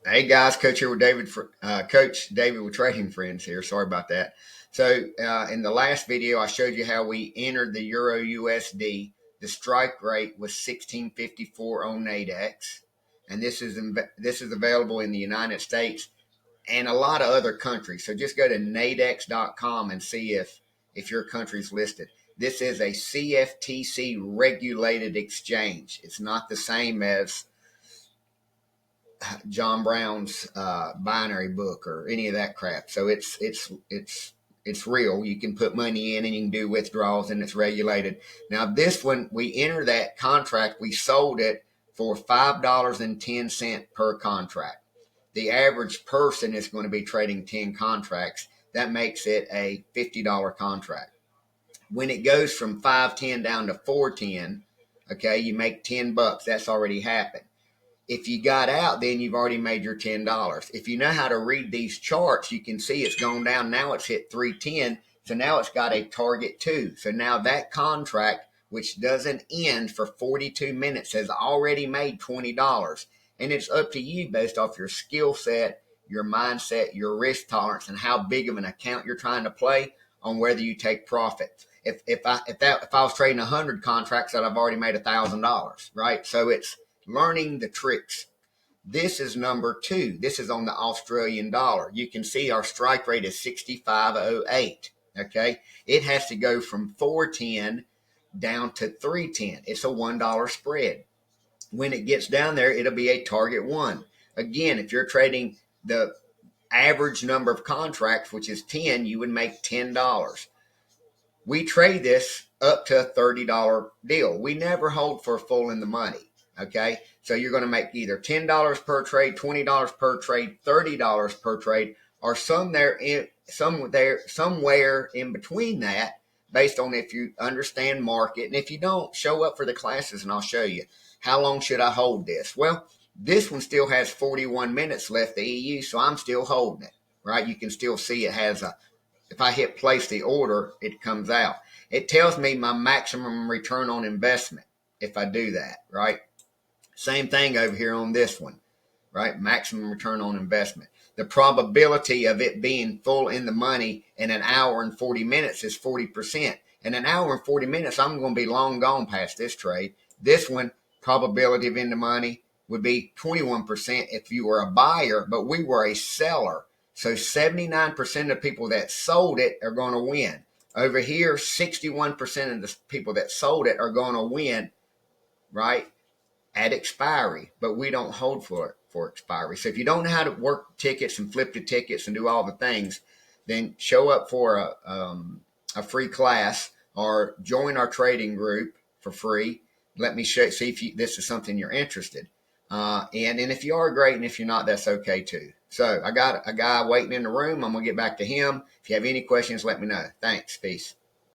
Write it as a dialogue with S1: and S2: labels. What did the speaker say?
S1: Hey guys, Coach here with Coach David with Trading Friends here. Sorry about that. So in the last video, I showed you how we entered the Euro USD. The strike rate was 16.54 on Nadex, and this is available in the United States and a lot of other countries. So just go to nadex.com and see if your country's listed. This is a CFTC regulated exchange. It's not the same as John Brown's binary book or any of that crap. So it's real. You can put money in and you can do withdrawals, and it's regulated. Now this one, we enter that contract. We sold it for $5.10 per contract. The average person is going to be trading 10 contracts. That makes it a $50 contract. When it goes from 510 down to 410, okay, you make $10. That's already happened. If you got out, then you've already made your $10. If you know how to read these charts, you can see it's gone down. Now it's hit 310. So now it's got a target 2. So now that contract, which doesn't end for 42 minutes, has already made $20. And it's up to you based off your skill set, your mindset, your risk tolerance, and how big of an account you're trying to play on whether you take profit. If I was trading 100 contracts, that I've already made $1,000, right? So it's learning the tricks. This is number 2. This is on the Australian dollar. You can see our strike rate is 65.08. Okay, it has to go from 410 down to 310. It's a $1 spread. When it gets down there, it'll be a target 1. Again, if you're trading the average number of contracts, which is 10, you would make $10. We trade this up to a $30 deal. We never hold for full in the money. Okay, so you're going to make either $10 per trade, $20 per trade, $30 per trade, or somewhere in between that, based on if you understand market. And if you don't, show up for the classes and I'll show you how long should I hold this. Well, this one still has 41 minutes left, the EU, so I'm still holding it. Right, you can still see it has a. If I hit place the order, it comes out. It tells me my maximum return on investment if I do that, right? Same thing over here on this one, right? Maximum return on investment. The probability of it being full in the money in an hour and 40 minutes is 40%. In an hour and 40 minutes, I'm going to be long gone past this trade. This one, probability of in the money would be 21% if you were a buyer, but we were a seller. So 79% of people that sold it are going to win. Over here, 61% of the people that sold it are going to win, right, at expiry. But we don't hold for expiry. So if you don't know how to work tickets and flip the tickets and do all the things, then show up for a free class or join our trading group for free. Let me see if this is something you're interested in. And if you are, great, and if you're not, that's okay too. So I got a guy waiting in the room. I'm going to get back to him. If you have any questions, let me know. Thanks. Peace.